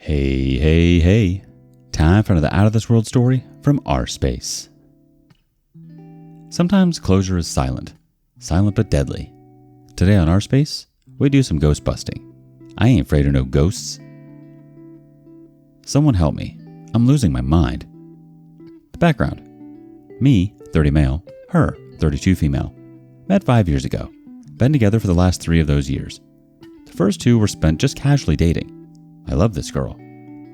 Hey, hey, hey. Time for another Out of This World story from rSpace. Sometimes closure is silent but deadly. Today on rSpace, we do some ghost busting. I ain't afraid of no ghosts. Someone help me. I'm losing my mind. The background. Me, 30 male, her, 32 female. Met 5 years ago. Been together for the last 3 of those years. The first 2 were spent just casually dating. I love this girl.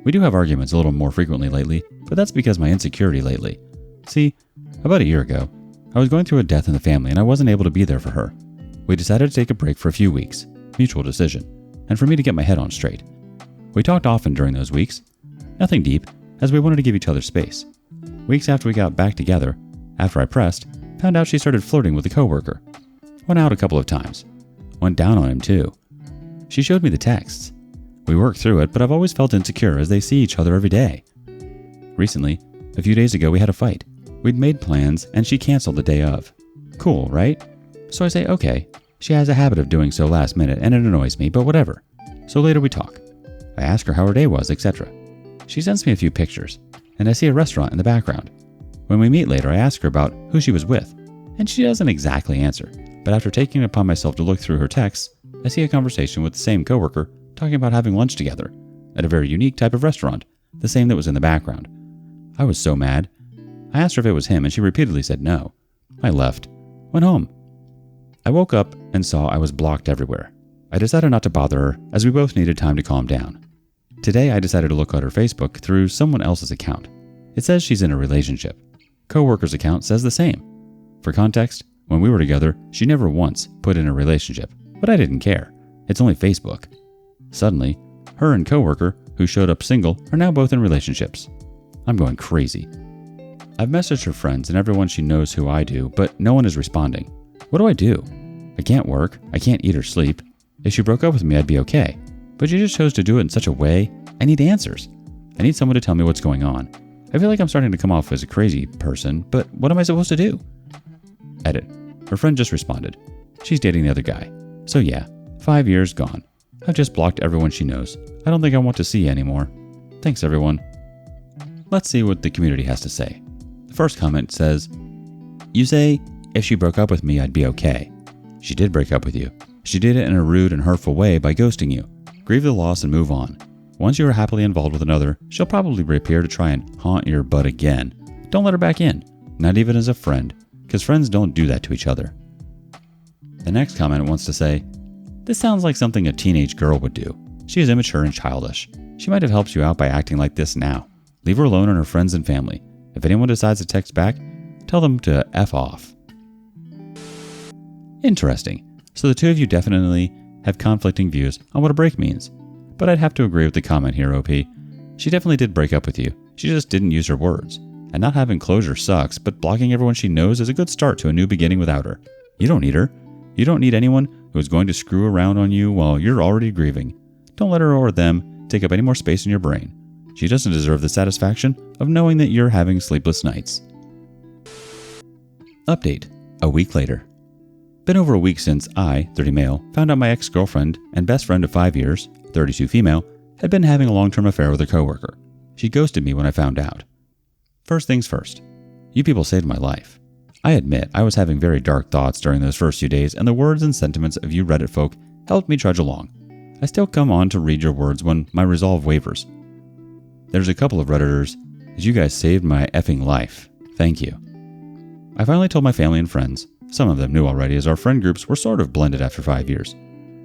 We do have arguments a little more frequently lately, but that's because my insecurity lately. See, about a year ago, I was going through a death in the family and I wasn't able to be there for her. We decided to take a break for a few weeks, mutual decision, and for me to get my head on straight. We talked often during those weeks. Nothing deep, as we wanted to give each other space. Weeks after we got back together, after I pressed, found out she started flirting with a coworker. Went out a couple of times. Went down on him too. She showed me the texts. We worked through it, but I've always felt insecure as they see each other every day. Recently, a few days ago, we had a fight. We'd made plans, and she canceled the day of. Cool, right? So I say, okay. She has a habit of doing so last minute, and it annoys me, but whatever. So later we talk. I ask her how her day was, etc. She sends me a few pictures, and I see a restaurant in the background. When we meet later, I ask her about who she was with, and she doesn't exactly answer, but after taking it upon myself to look through her texts, I see a conversation with the same coworker talking about having lunch together at a very unique type of restaurant, the same that was in the background. I was so mad. I asked her if it was him, and she repeatedly said no. I left, went home. I woke up and saw I was blocked everywhere. I decided not to bother her, as we both needed time to calm down. Today, I decided to look at her Facebook through someone else's account. It says she's in a relationship. Coworker's account says the same. For context, when we were together, she never once put in a relationship, but I didn't care. It's only Facebook. Suddenly, her and coworker, who showed up single, are now both in relationships. I'm going crazy. I've messaged her friends and everyone she knows who I do, but no one is responding. What do I do? I can't work, I can't eat or sleep. If she broke up with me, I'd be okay. But she just chose to do it in such a way. I need answers. I need someone to tell me what's going on. I feel like I'm starting to come off as a crazy person, but what am I supposed to do? Edit. Her friend just responded. She's dating the other guy. So yeah, 5 years gone. I've just blocked everyone she knows. I don't think I want to see anymore. Thanks, everyone. Let's see what the community has to say. The first comment says, you say, if she broke up with me, I'd be okay. She did break up with you. She did it in a rude and hurtful way by ghosting you. Grieve the loss and move on. Once you are happily involved with another, she'll probably reappear to try and haunt your butt again. Don't let her back in. Not even as a friend, because friends don't do that to each other. The next comment wants to say, this sounds like something a teenage girl would do. She is immature and childish. She might have helped you out by acting like this now. Leave her alone and her friends and family. If anyone decides to text back, tell them to F off. Interesting. So the two of you definitely have conflicting views on what a break means. But I'd have to agree with the comment here, OP. She definitely did break up with you. She just didn't use her words. And not having closure sucks, but blocking everyone she knows is a good start to a new beginning without her. You don't need her. You don't need anyone who is going to screw around on you while you're already grieving. Don't let her or them take up any more space in your brain. She doesn't deserve the satisfaction of knowing that you're having sleepless nights. Update. A week later. Been over a week since I, 30 male, found out my ex-girlfriend and best friend of 5 years, 32 female, had been having a long-term affair with her coworker. She ghosted me when I found out. First things first. You people saved my life. I admit I was having very dark thoughts during those first few days, and the words and sentiments of you Reddit folk helped me trudge along. I still come on to read your words when my resolve wavers. There's a couple of Redditors, as you guys saved my effing life. Thank you. I finally told my family and friends. Some of them knew already, as our friend groups were sort of blended after 5 years.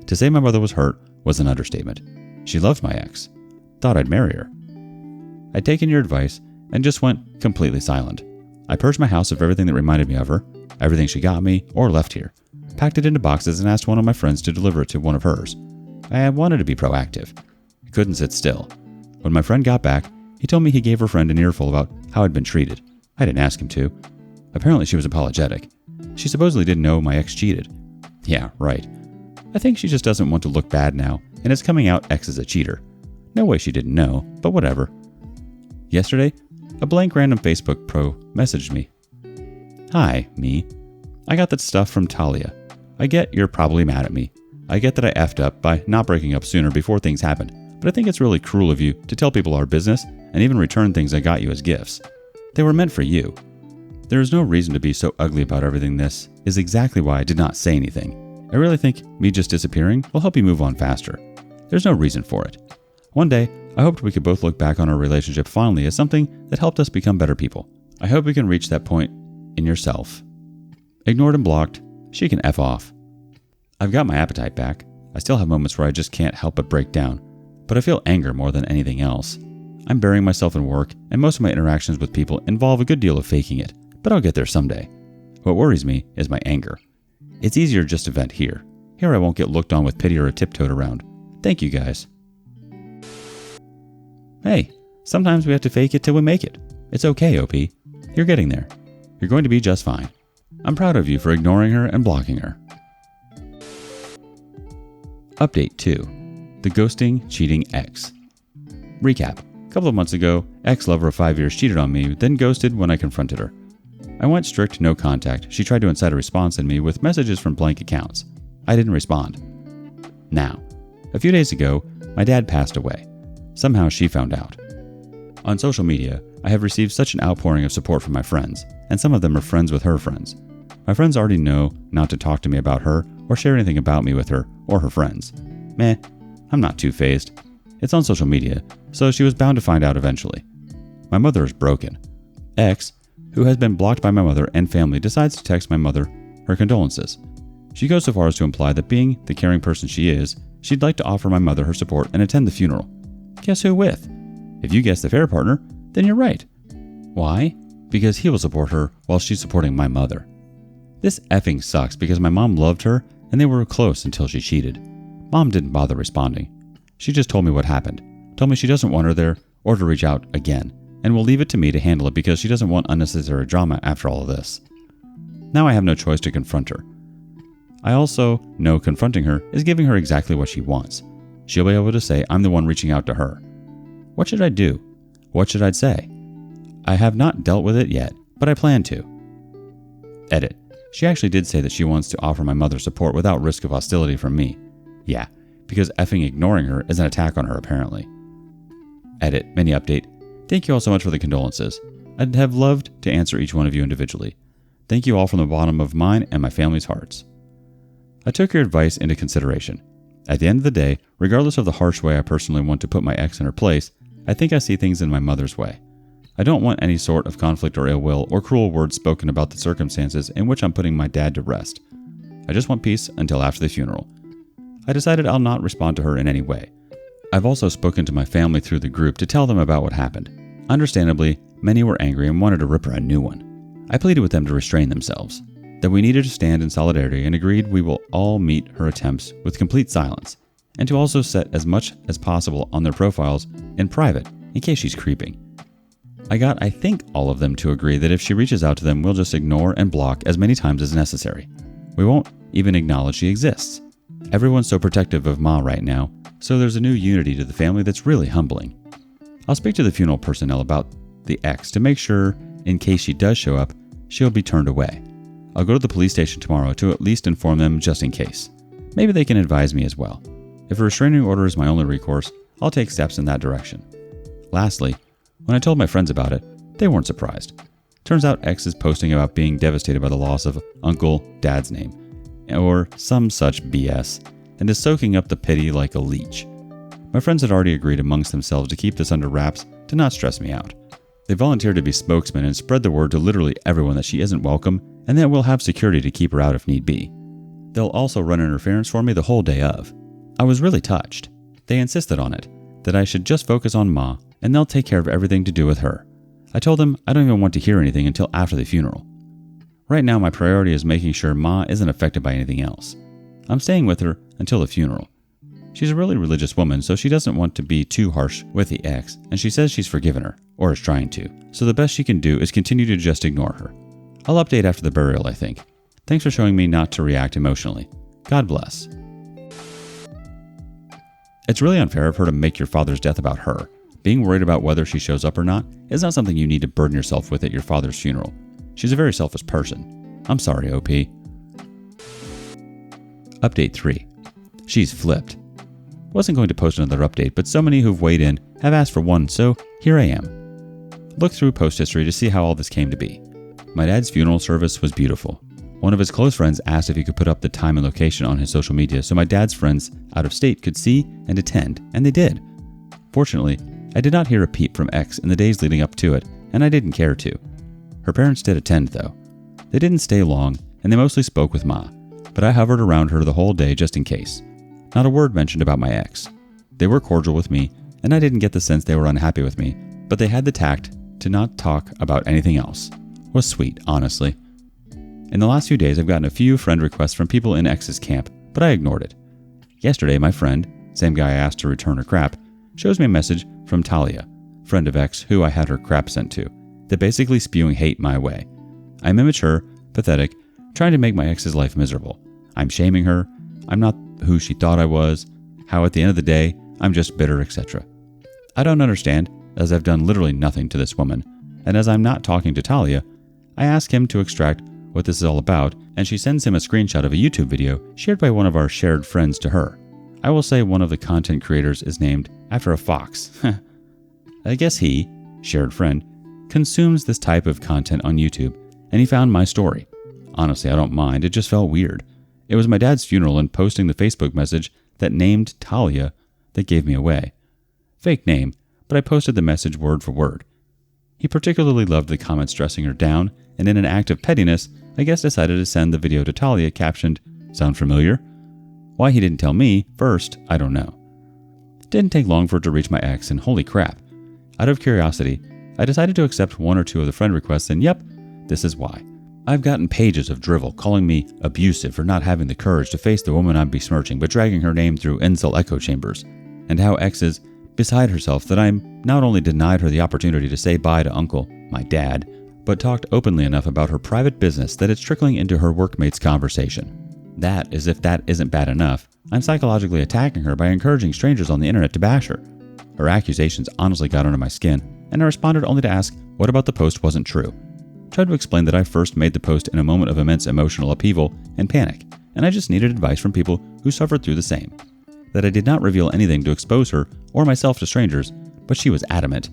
To say my mother was hurt was an understatement. She loved my ex. Thought I'd marry her. I'd taken your advice and just went completely silent. I purged my house of everything that reminded me of her, everything she got me or left here, packed it into boxes and asked one of my friends to deliver it to one of hers. I wanted to be proactive. I couldn't sit still. When my friend got back, he told me he gave her friend an earful about how I'd been treated. I didn't ask him to. Apparently she was apologetic. She supposedly didn't know my ex cheated. Yeah, right. I think she just doesn't want to look bad now, and is coming out ex as a cheater. No way she didn't know, but whatever. Yesterday, a blank random Facebook pro messaged me. Hi, me. I got that stuff from Talia. I get you're probably mad at me. I get that I effed up by not breaking up sooner before things happened. but I think it's really cruel of you to tell people our business and even return things I got you as gifts. They were meant for you. There is no reason to be so ugly about everything. This is exactly why I did not say anything. I really think me just disappearing will help you move on faster. There's no reason for it. One day, I hoped we could both look back on our relationship fondly as something that helped us become better people. I hope we can reach that point in yourself. Ignored and blocked, she can F off. I've got my appetite back. I still have moments where I just can't help but break down, but I feel anger more than anything else. I'm burying myself in work, and most of my interactions with people involve a good deal of faking it, but I'll get there someday. What worries me is my anger. It's easier just to vent here. Here I won't get looked on with pity or tiptoed around. Thank you guys. Hey, sometimes we have to fake it till we make it. It's okay, OP. You're getting there. You're going to be just fine. I'm proud of you for ignoring her and blocking her. Update 2. The Ghosting Cheating Ex. Recap. A couple of months ago, ex-lover of 5 years cheated on me, then ghosted when I confronted her. I went strict no contact. She tried to incite a response in me with messages from blank accounts. I didn't respond. Now, a few days ago, my dad passed away. Somehow she found out. On social media, I have received such an outpouring of support from my friends, and some of them are friends with her friends. My friends already know not to talk to me about her or share anything about me with her or her friends. Meh, I'm not too fazed. It's on social media, so she was bound to find out eventually. My mother is broken. Ex, who has been blocked by my mother and family, decides to text my mother her condolences. She goes so far as to imply that being the caring person she is, she'd like to offer my mother her support and attend the funeral. Guess who with? If you guessed the fair partner, then you're right. Why? Because he will support her while she's supporting my mother. This effing sucks because my mom loved her and they were close until she cheated. Mom didn't bother responding. She just told me what happened, told me she doesn't want her there or to reach out again, and will leave it to me to handle it because she doesn't want unnecessary drama after all of this. Now I have no choice to confront her. I also know confronting her is giving her exactly what she wants. She'll be able to say I'm the one reaching out to her. What should I do? What should I say? I have not dealt with it yet, but I plan to. Edit. She actually did say that she wants to offer my mother support without risk of hostility from me. Yeah, because effing ignoring her is an attack on her apparently. Edit. Mini update. Thank you all so much for the condolences. I'd have loved to answer each one of you individually. Thank you all from the bottom of mine and my family's hearts. I took your advice into consideration. At the end of the day, regardless of the harsh way I personally want to put my ex in her place, I think I see things in my mother's way. I don't want any sort of conflict or ill will or cruel words spoken about the circumstances in which I'm putting my dad to rest. I just want peace until after the funeral. I decided I'll not respond to her in any way. I've also spoken to my family through the group to tell them about what happened. Understandably, many were angry and wanted to rip her a new one. I pleaded with them to restrain themselves, that we needed to stand in solidarity and agreed we will all meet her attempts with complete silence, and to also set as much as possible on their profiles in private in case she's creeping. I got, I think, all of them to agree that if she reaches out to them, we'll just ignore and block as many times as necessary. We won't even acknowledge she exists. Everyone's so protective of Ma right now, so there's a new unity to the family that's really humbling. I'll speak to the funeral personnel about the ex to make sure, in case she does show up, she'll be turned away. I'll go to the police station tomorrow to at least inform them just in case. Maybe they can advise me as well. If a restraining order is my only recourse, I'll take steps in that direction. Lastly, when I told my friends about it, they weren't surprised. Turns out X is posting about being devastated by the loss of Uncle Dad's name, or some such BS, and is soaking up the pity like a leech. My friends had already agreed amongst themselves to keep this under wraps to not stress me out. They volunteered to be spokesmen and spread the word to literally everyone that she isn't welcome and that we'll have security to keep her out if need be. They'll also run interference for me the whole day of. I was really touched. They insisted on it, that I should just focus on Ma and they'll take care of everything to do with her. I told them I don't even want to hear anything until after the funeral. Right now my priority is making sure Ma isn't affected by anything else. I'm staying with her until the funeral. She's a really religious woman, so she doesn't want to be too harsh with the ex, and she says she's forgiven her, or is trying to, so the best she can do is continue to just ignore her. I'll update after the burial, I think. Thanks for showing me not to react emotionally. God bless. It's really unfair of her to make your father's death about her. Being worried about whether she shows up or not is not something you need to burden yourself with at your father's funeral. She's a very selfish person. I'm sorry, OP. Update 3. She's flipped. Wasn't going to post another update, but so many who've weighed in have asked for one, so here I am. Look through post history to see how all this came to be. My dad's funeral service was beautiful. One of his close friends asked if he could put up the time and location on his social media so my dad's friends out of state could see and attend, and they did. Fortunately, I did not hear a peep from X in the days leading up to it, and I didn't care to. Her parents did attend, though. They didn't stay long, and they mostly spoke with Ma, but I hovered around her the whole day just in case. Not a word mentioned about my ex. They were cordial with me, and I didn't get the sense they were unhappy with me, but they had the tact to not talk about anything else. Was sweet, honestly. In the last few days, I've gotten a few friend requests from people in X's camp, but I ignored it. Yesterday, my friend, same guy I asked to return her crap, shows me a message from Talia, friend of X who I had her crap sent to. They're basically spewing hate my way. I'm immature, pathetic, trying to make my ex's life miserable. I'm shaming her. I'm not who she thought I was. How at the end of the day, I'm just bitter, etc. I don't understand, as I've done literally nothing to this woman. And as I'm not talking to Talia, I ask him to extract what this is all about, and she sends him a screenshot of a YouTube video shared by one of our shared friends to her. I will say one of the content creators is named after a fox. I guess he, shared friend, consumes this type of content on YouTube, and he found my story. Honestly, I don't mind, it just felt weird. It was my dad's funeral and posting the Facebook message that named Talia that gave me away. Fake name, but I posted the message word for word. He particularly loved the comments dressing her down, and in an act of pettiness, I guess decided to send the video to Talia captioned, "Sound familiar?" Why he didn't tell me first, I don't know. It didn't take long for it to reach my ex, and holy crap. Out of curiosity, I decided to accept one or two of the friend requests, and yep, this is why. I've gotten pages of drivel calling me abusive for not having the courage to face the woman I'm besmirching but dragging her name through incel echo chambers, and how X is beside herself that I'm not only denied her the opportunity to say bye to Uncle, my dad, but talked openly enough about her private business that it's trickling into her workmates' conversation. That, as if that isn't bad enough, I'm psychologically attacking her by encouraging strangers on the internet to bash her. Her accusations honestly got under my skin, and I responded only to ask what about the post wasn't true. Tried to explain that I first made the post in a moment of immense emotional upheaval and panic, and I just needed advice from people who suffered through the same. That I did not reveal anything to expose her or myself to strangers, but she was adamant.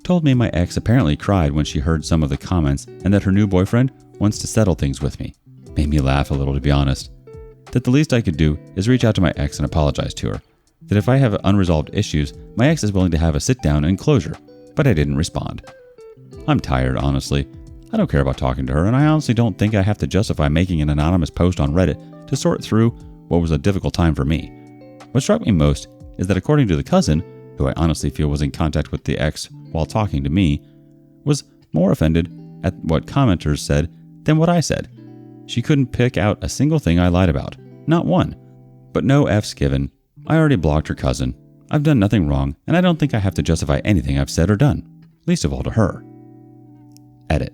Told me my ex apparently cried when she heard some of the comments and that her new boyfriend wants to settle things with me. Made me laugh a little, to be honest. That the least I could do is reach out to my ex and apologize to her. That if I have unresolved issues, my ex is willing to have a sit down and closure, but I didn't respond. I'm tired, honestly. I don't care about talking to her, and I honestly don't think I have to justify making an anonymous post on Reddit to sort through what was a difficult time for me. What struck me most is that according to the cousin, who I honestly feel was in contact with the ex while talking to me, was more offended at what commenters said than what I said. She couldn't pick out a single thing I lied about. Not one. But no F's given. I already blocked her cousin. I've done nothing wrong, and I don't think I have to justify anything I've said or done. Least of all to her. Edit.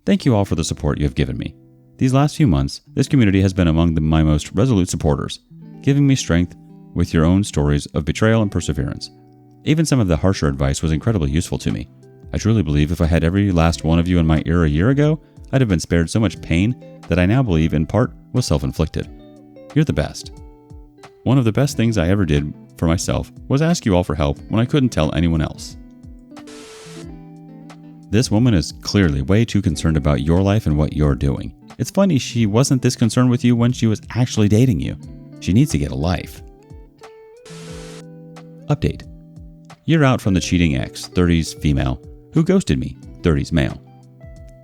Thank you all for the support you have given me. These last few months, this community has been among my most resolute supporters, giving me strength with your own stories of betrayal and perseverance. Even some of the harsher advice was incredibly useful to me. I truly believe if I had every last one of you in my ear a year ago, I'd have been spared so much pain that I now believe in part was self-inflicted. You're the best. One of the best things I ever did for myself was ask you all for help when I couldn't tell anyone else. This woman is clearly way too concerned about your life and what you're doing. It's funny she wasn't this concerned with you when she was actually dating you. She needs to get a life. Update. You're out from the cheating ex, 30s female, who ghosted me, 30s male.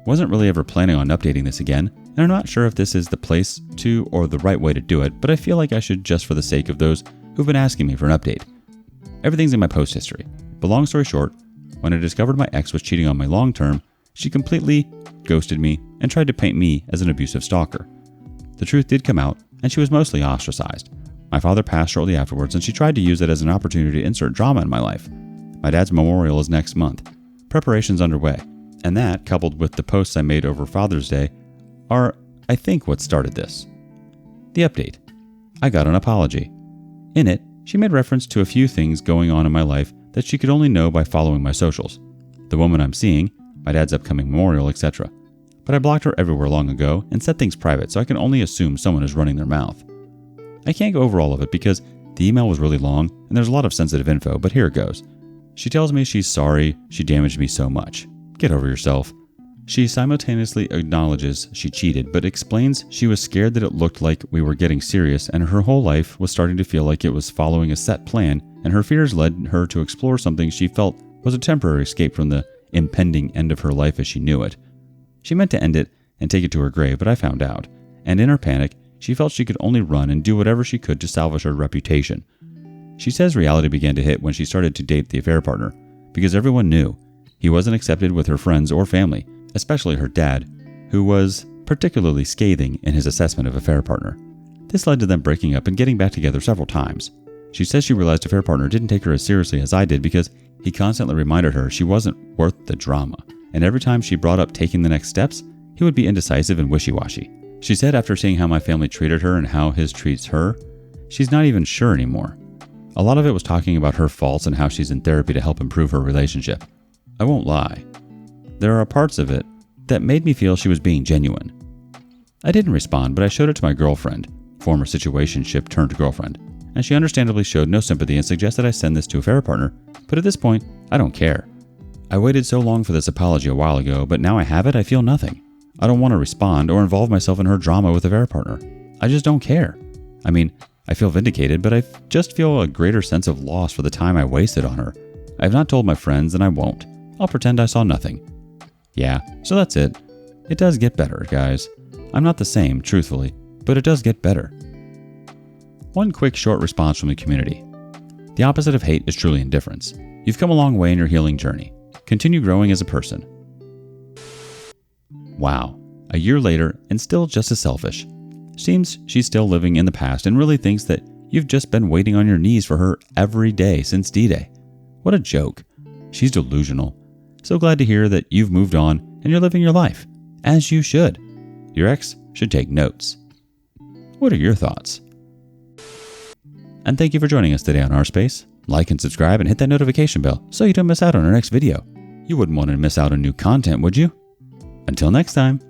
Wasn't really ever planning on updating this again, and I'm not sure if this is the place to or the right way to do it, but I feel like I should just for the sake of those who've been asking me for an update. Everything's in my post history, but long story short, when I discovered my ex was cheating on me long term, she completely ghosted me and tried to paint me as an abusive stalker. The truth did come out, and she was mostly ostracized. My father passed shortly afterwards, and she tried to use it as an opportunity to insert drama in my life. My dad's memorial is next month. Preparations underway, and that, coupled with the posts I made over Father's Day, are, I think, what started this. The update. I got an apology. In it, she made reference to a few things going on in my life that she could only know by following my socials. The woman I'm seeing, my dad's upcoming memorial, etc. But I blocked her everywhere long ago and set things private so I can only assume someone is running their mouth. I can't go over all of it because The email was really long, and there's a lot of sensitive info, but here it goes. She tells me she's sorry she damaged me so much. Get over yourself. She simultaneously acknowledges she cheated, but explains she was scared that it looked like we were getting serious and her whole life was starting to feel like it was following a set plan, and her fears led her to explore something she felt was a temporary escape from the impending end of her life as she knew it. She meant to end it and take it to her grave, but I found out, and in her panic, she felt she could only run and do whatever she could to salvage her reputation. She says reality began to hit when she started to date the affair partner, because everyone knew he wasn't accepted with her friends or family, especially her dad, who was particularly scathing in his assessment of affair partner. This led to them breaking up and getting back together several times. She says she realized affair partner didn't take her as seriously as I did because he constantly reminded her she wasn't worth the drama, and every time she brought up taking the next steps, he would be indecisive and wishy-washy. She said after seeing how my family treated her and how his treats her, she's not even sure anymore. A lot of it was talking about her faults and how she's in therapy to help improve her relationship. I won't lie. There are parts of it that made me feel she was being genuine. I didn't respond, but I showed it to my girlfriend, former situationship turned girlfriend, and she understandably showed no sympathy and suggested I send this to a affair partner, but at this point, I don't care. I waited so long for this apology a while ago, but now I have it, I feel nothing. I don't want to respond or involve myself in her drama with a affair partner. I just don't care. I mean, I feel vindicated, but I just feel a greater sense of loss for the time I wasted on her. I have not told my friends, and I won't. I'll pretend I saw nothing. Yeah, so that's it. It does get better, guys. I'm not the same, truthfully, but it does get better. One quick short response from the community. The opposite of hate is truly indifference. You've come a long way in your healing journey. Continue growing as a person. Wow, a year later and still just as selfish. Seems she's still living in the past and really thinks that you've just been waiting on your knees for her every day since D-Day. What a joke. She's delusional. So glad to hear that you've moved on and you're living your life, as you should. Your ex should take notes. What are your thoughts? And thank you for joining us today on rSpace. Like and subscribe and hit that notification bell so you don't miss out on our next video. You wouldn't want to miss out on new content, would you? Until next time.